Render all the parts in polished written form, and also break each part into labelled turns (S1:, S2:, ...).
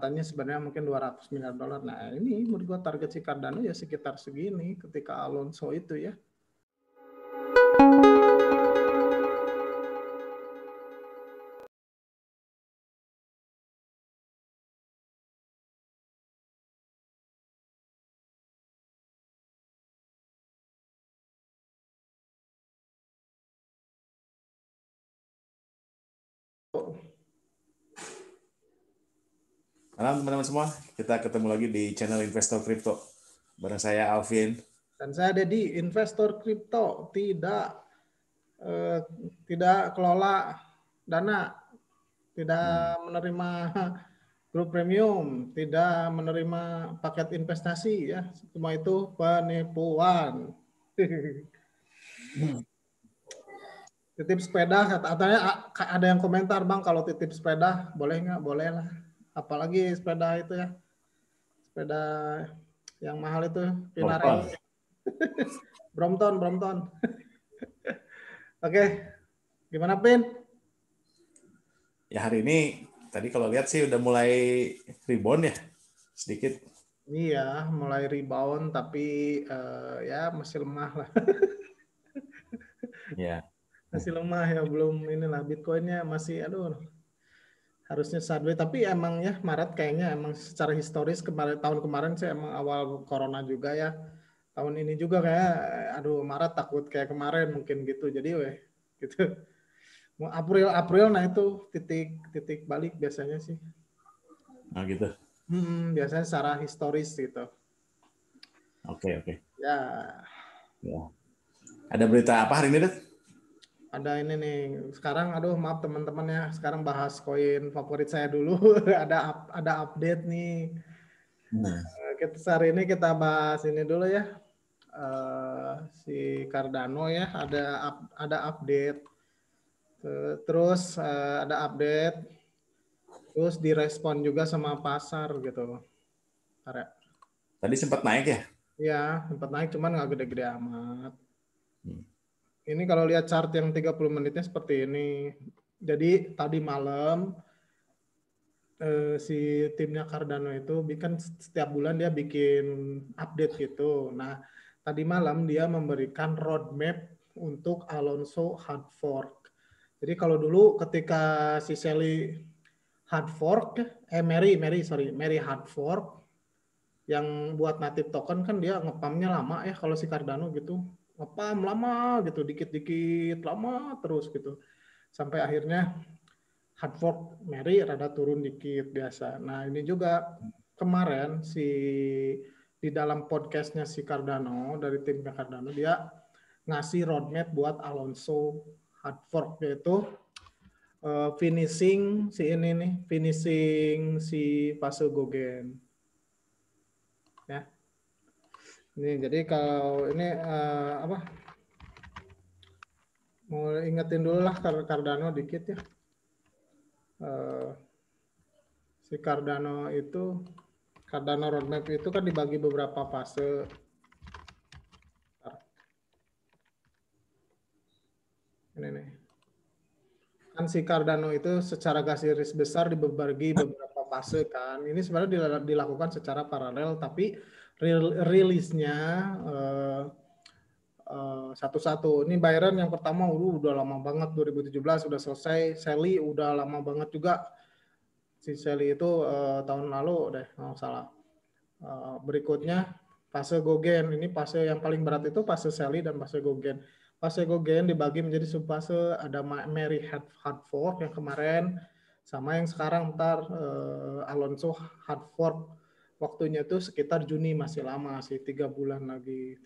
S1: katanya sebenarnya mungkin 200 miliar dolar. Nah ini menurut gue target si Cardano ya sekitar segini ketika Alonso itu ya.
S2: Malam teman-teman semua, kita ketemu lagi di channel Investor Crypto. Bareng saya Alvin.
S1: Dan saya ada di Investor Crypto, tidak kelola dana, tidak menerima grup premium, tidak menerima paket investasi ya, semua itu penipuan. Titip sepeda, katanya ada yang komentar, Bang, kalau titip sepeda boleh nggak? Boleh lah. Apalagi sepeda itu ya, sepeda yang mahal itu, Pinarello. Brompton. Oke, gimana Pin?
S2: Ya hari ini, tadi kalau lihat sih udah mulai rebound ya, sedikit.
S1: Iya, mulai rebound, tapi ya masih lemah lah.
S2: Ya.
S1: Masih lemah ya, belum inilah, Bitcoinnya masih, aduh, harusnya sideways. Tapi emang ya Maret kayaknya emang secara historis tahun kemarin sih emang awal corona juga ya. Tahun ini juga kayak, aduh Maret takut kayak kemarin mungkin gitu. Jadi gitu. April nah itu titik balik biasanya sih.
S2: Nah gitu.
S1: Biasanya secara historis gitu.
S2: Oke.
S1: Ya,
S2: Ya. Ada berita apa hari ini, Dad?
S1: ada ini nih. Sekarang aduh maaf teman-teman ya. Sekarang bahas koin favorit saya dulu. ada update nih. Hari ini kita bahas ini dulu ya. Si Cardano ya ada update. Terus ada update. Terus direspon juga sama pasar gitu.
S2: Tadi sempat naik ya?
S1: Iya, sempat naik cuman nggak gede-gede amat. Ini kalau lihat chart yang 30 menitnya seperti ini. Jadi tadi malam si timnya Cardano itu bikin setiap bulan dia bikin update gitu. Nah, tadi malam dia memberikan roadmap untuk Alonso hard fork. Jadi kalau dulu ketika si Shelly hard fork, Mary hard fork, yang buat native token kan dia ngepamnya lama ya kalau si Cardano gitu. Ngepam lama gitu, dikit-dikit lama terus gitu. Sampai akhirnya hard fork Mary rada turun dikit biasa. Nah ini juga kemarin di dalam podcastnya si Cardano dari timnya Cardano dia ngasih roadmap buat Alonso hard fork yaitu finishing si fase Gogen ya. Ini jadi kalau ini mau ingetin dulu lah Cardano dikit ya. Si Cardano roadmap itu kan dibagi beberapa fase. Ini nih. Kan si Cardano itu secara garis besar dibagi beberapa fase kan. Ini sebenarnya dilakukan secara paralel tapi rilisnya satu-satu. Ini Byron yang pertama udah lama banget 2017 udah selesai. Shelly udah lama banget juga. Si Shelly itu tahun lalu deh kalau salah. Berikutnya fase Gogen. Ini fase yang paling berat itu fase Shelly dan fase Gogen. Fase Gogen dibagi menjadi subfase, ada Mary hard fork yang kemarin sama yang sekarang Alonso hard fork. Waktunya itu sekitar Juni, masih lama sih, 3 bulan lagi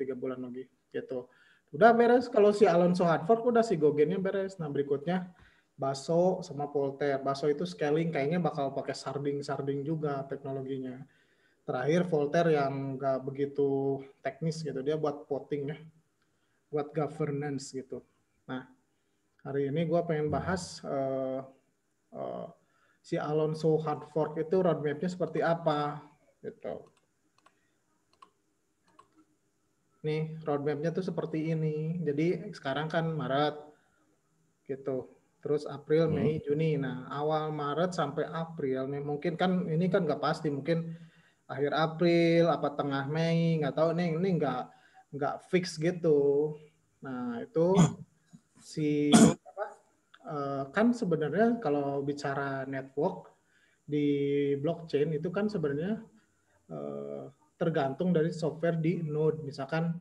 S1: gitu. Udah beres kalau si Alonso hard fork, udah si Gogennya beres. Nah berikutnya Baso sama Polter. Baso itu scaling kayaknya bakal pakai sarding juga teknologinya. Terakhir Voltaire yang nggak begitu teknis gitu, dia buat voting ya, buat governance gitu. Nah hari ini gue pengen bahas si Alonso hard fork itu roadmapnya seperti apa gitu. Nih roadmapnya tuh seperti ini. Jadi sekarang kan Maret gitu. terus April, Mei, Juni. Nah, awal Maret sampai April nih, mungkin kan ini kan nggak pasti, mungkin akhir April apa tengah Mei, nggak tahu nih, ini nggak fix gitu. Nah, itu si kan sebenarnya kalau bicara network di blockchain itu kan sebenarnya tergantung dari software di node. Misalkan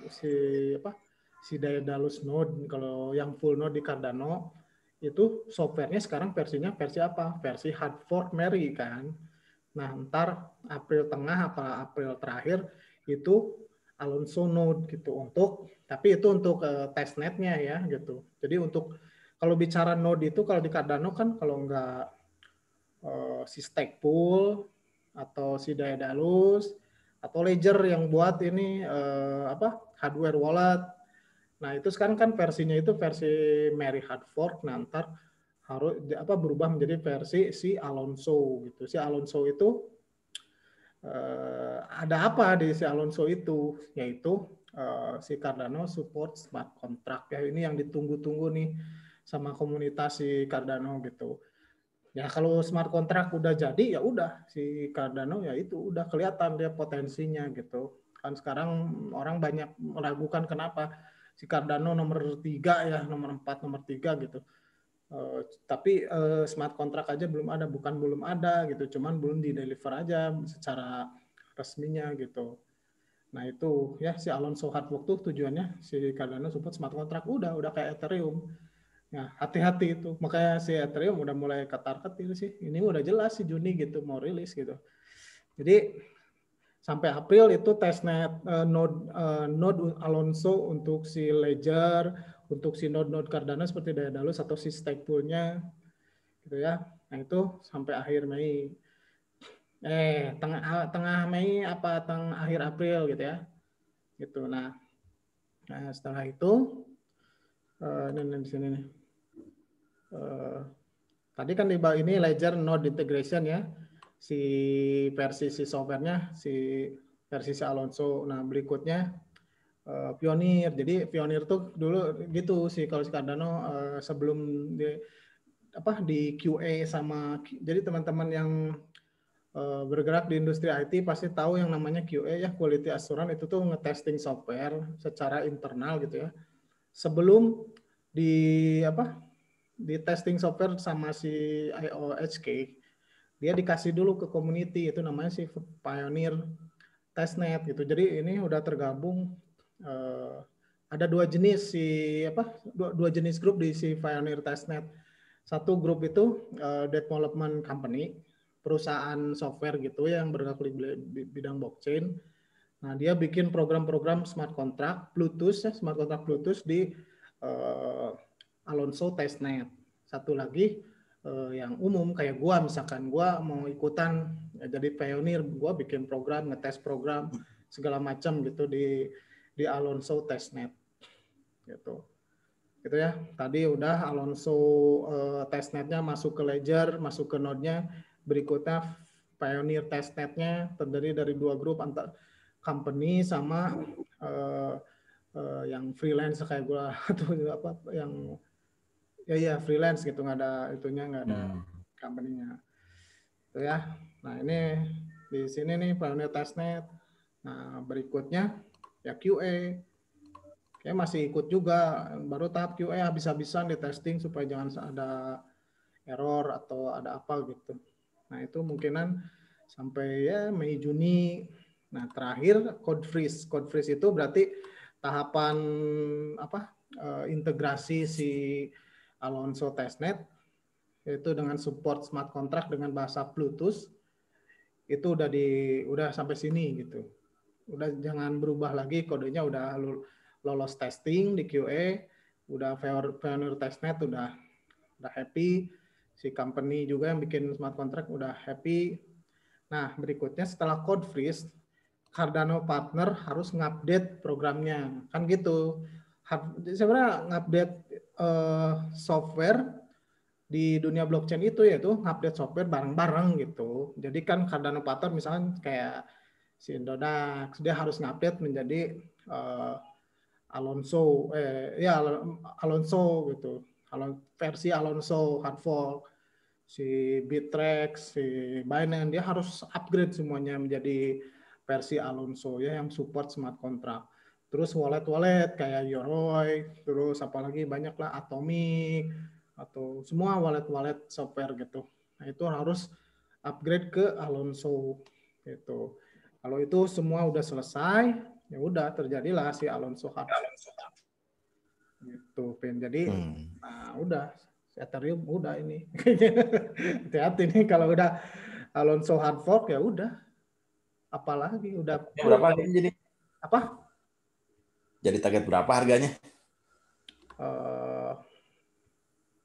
S1: si Daedalus node, kalau yang full node di Cardano itu softwarenya sekarang versinya versi apa? Versi hard fork Mary kan. Nah, ntar April tengah apa April terakhir itu Alonso node gitu tapi itu untuk testnetnya ya gitu. Jadi untuk kalau bicara node itu kalau di Cardano kan kalau nggak si Stakepool atau si Daedalus atau Ledger yang buat ini hardware wallet. Nah, itu sekarang kan versinya itu versi Mary Hard Fork, nah ntar harus berubah menjadi versi si Alonso gitu. Si Alonso itu ada apa di si Alonso itu? Yaitu si Cardano support smart contract ya, ini yang ditunggu-tunggu nih sama komunitas si Cardano gitu. Ya kalau smart contract udah jadi ya udah si Cardano ya itu udah kelihatan dia potensinya gitu. Kan sekarang orang banyak meragukan kenapa si Cardano nomor 3 ya, nomor 4, nomor 3 gitu. Tapi smart contract aja belum ada, bukan belum ada gitu, cuman belum di deliver aja secara resminya gitu. Nah itu ya si Alonso Hardfork tuh tujuannya si Cardano support smart contract udah kayak Ethereum. Nah, hati-hati itu. Makanya si Ethereum udah mulai ketar-ketir sih. Ini udah jelas sih Juni gitu mau rilis gitu. Jadi sampai April itu testnet node Alonso untuk si Ledger, untuk si node Cardano seperti Daedalus atau si Stakepool-nya gitu ya. Nah, itu sampai akhir Mei. Tengah Mei apa akhir April gitu ya. Gitu. Nah setelah itu ini di sini nih. Tadi kan di bawah ini Ledger Node Integration ya, si softwarenya, si versi si Alonso. Nah berikutnya Pioneer. Jadi Pioneer tuh dulu gitu sih kalau si Cardano sebelum di QA sama, jadi teman-teman yang bergerak di industri IT pasti tahu yang namanya QA ya, Quality Assurance, itu tuh ngetesting software secara internal gitu ya. Sebelum di di testing software sama si IOHK, dia dikasih dulu ke community, itu namanya si Pioneer Testnet gitu. Jadi ini udah tergabung ada dua jenis dua jenis grup di si Pioneer Testnet. Satu grup itu development company, perusahaan software gitu yang bergerak di bidang blockchain. Nah, dia bikin program-program smart contract Bluetooth ya, smart contract Bluetooth di Alonso Testnet. Satu lagi yang umum kayak gua, misalkan gua mau ikutan jadi pioneer, gua bikin program, ngetes program segala macam gitu di Alonso Testnet gitu. Gitu ya. Tadi udah Alonso testnetnya masuk ke Ledger, masuk ke node-nya. Berikutnya Pioneer testnetnya terdiri dari dua grup antar company sama yang freelance kayak gue atau yang ya freelance gitu, nggak ada itunya, nggak ada company-nya. Itu ya. Nah ini di sini nih Pioneer testnet. Nah berikutnya ya QA. Kayak masih ikut juga, baru tahap QA habis-habisan di testing supaya jangan ada error atau ada apa gitu. Nah itu mungkinan sampai ya Mei Juni. Nah terakhir code freeze. Code freeze itu berarti tahapan integrasi si Alonso testnet itu dengan support smart contract dengan bahasa Bluetooth itu udah sampai sini gitu. Udah jangan berubah lagi, kodenya udah lolos testing di QA, udah Pioneer testnet udah happy, si company juga yang bikin smart contract udah happy. Nah berikutnya setelah code freeze, Cardano partner harus ngupdate programnya, kan gitu. Sebenarnya ngupdate software di dunia blockchain itu yaitu ngupdate software bareng-bareng gitu. Jadi kan Cardano partner misalkan kayak si Indodax, dia harus ngupdate menjadi Alonso gitu, Kalau versi Alonso hard fork, si Bittrex, si Binance dia harus upgrade semuanya menjadi versi Alonso ya yang support smart contract. Terus wallet-wallet kayak Yoroi, terus apalagi banyak lah Atomic atau semua wallet-wallet software gitu. Nah, itu harus upgrade ke Alonso gitu. Kalau itu semua udah selesai, ya udah terjadilah si Alonso hard gitu, Pin. Jadi nah udah Ethereum udah ini. Hati-hati nih kalau udah Alonso hard fork ya udah apalagi udah
S2: Berapa jadi?
S1: apa?
S2: Jadi target berapa harganya?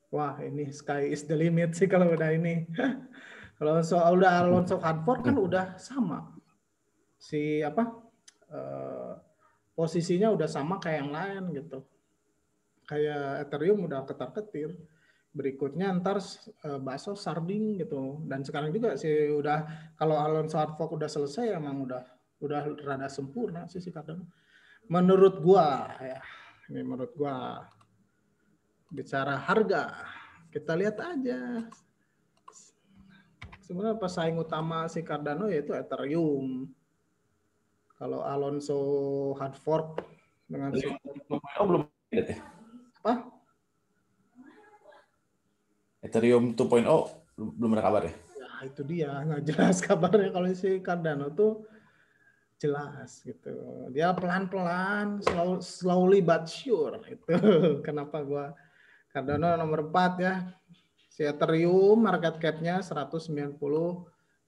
S1: Wah ini sky is the limit sih kalau udah ini. Kalau soal udah Alonso hard fork kan udah sama. Si apa? Posisinya udah sama kayak yang lain gitu. Kayak Ethereum udah ketar-ketir. Berikutnya ntar bakso sarding gitu. Dan sekarang juga sih udah kalau Alonso hard fork udah selesai emang udah rada sempurna sih Cardano. Menurut gua ya, ini menurut gua bicara harga kita lihat aja. Sebenarnya pesaing utama si Cardano yaitu Ethereum. Kalau Alonso hard fork dengan si
S2: belum
S1: apa?
S2: Ethereum 2.0 belum ada kabar ya?
S1: Ya itu dia nggak jelas kabarnya kalau si Cardano tuh jelas gitu. Dia pelan-pelan, slowly but sure. Itu kenapa gua Cardano nomor 4 ya. Si Ethereum market cap-nya 190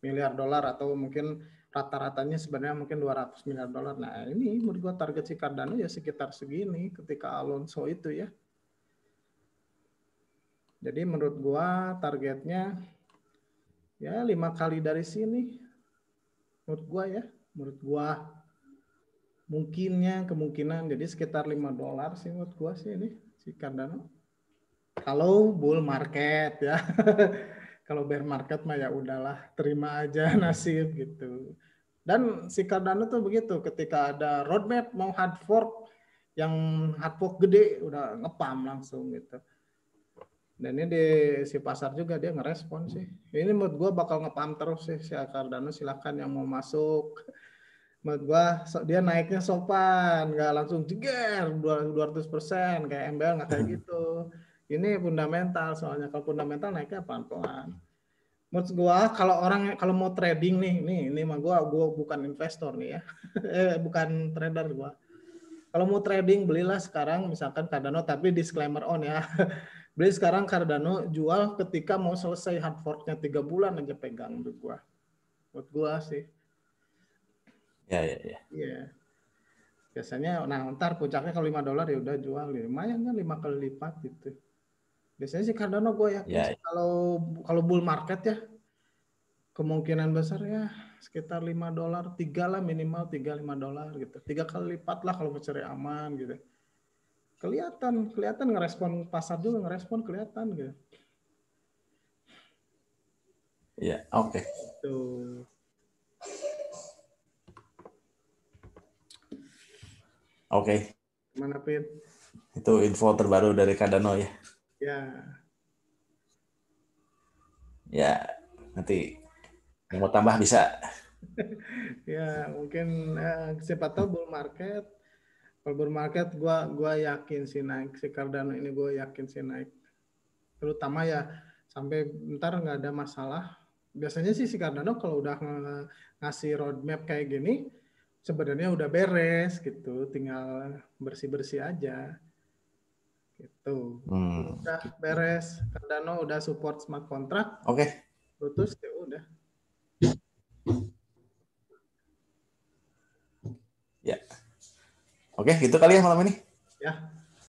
S1: miliar dolar atau mungkin rata-ratanya sebenarnya mungkin 200 miliar dolar. Nah, ini menurut gua target si Cardano ya sekitar segini ketika Alonso itu ya. Jadi menurut gua targetnya ya 5 kali dari sini. Menurut gua ya, menurut gua kemungkinan jadi sekitar 5 dolar sih menurut gua sih ini si Cardano. Kalau bull market ya. Kalau bear market mah ya udahlah, terima aja nasib gitu. Dan si Cardano tuh begitu, ketika ada roadmap mau hard fork yang hard fork gede udah ngepam langsung gitu. Dan ini di si pasar juga dia ngerespon sih. Ini menurut gua bakal ngepam terus sih si Cardano, silakan yang mau masuk. Menurut gua dia naiknya sopan, nggak langsung jeger 200% kayak MBL nggak kayak gitu. Ini fundamental soalnya, kalau fundamental naiknya pelan-pelan. Menurut gua kalau mau trading nih ini mah gua bukan investor nih ya. Bukan trader gua. Kalau mau trading belilah sekarang misalkan Cardano tapi disclaimer on ya. Beli sekarang Cardano jual ketika mau selesai hard fork-nya 3 bulan aja pegang menurut gua. Menurut gua sih.
S2: Ya.
S1: Iya. Biasanya ntar puncaknya kalau 5 dolar ya udah jual ya. Lumayan kan 5 kali lipat gitu. Biasanya sih Cardano gue yakin sih kalau bull market ya kemungkinan besar ya sekitar 5 dolar, 3 lah minimal 3-5 dolar gitu. 3 kali lipat lah kalau mau cari aman gitu. Kelihatan ngerespon pasar juga ngerespon kelihatan gitu.
S2: Iya, oke.
S1: Tuh.
S2: Oke.
S1: Gimana Pin?
S2: Itu info terbaru dari Cardano ya.
S1: Ya.
S2: Ya, nanti yang mau tambah bisa.
S1: Ya, mungkin siapa tahu bull market. Kalau bull market gua yakin sih naik si Cardano ini gue yakin sih naik. Terutama ya sampai ntar nggak ada masalah. Biasanya sih si Cardano kalau udah ngasih roadmap kayak gini sebenarnya udah beres gitu, tinggal bersih-bersih aja gitu. Udah beres, Cardano udah support smart contract.
S2: Oke.
S1: Terus ya udah.
S2: Ya. Oke, gitu kali ya malam ini.
S1: Ya.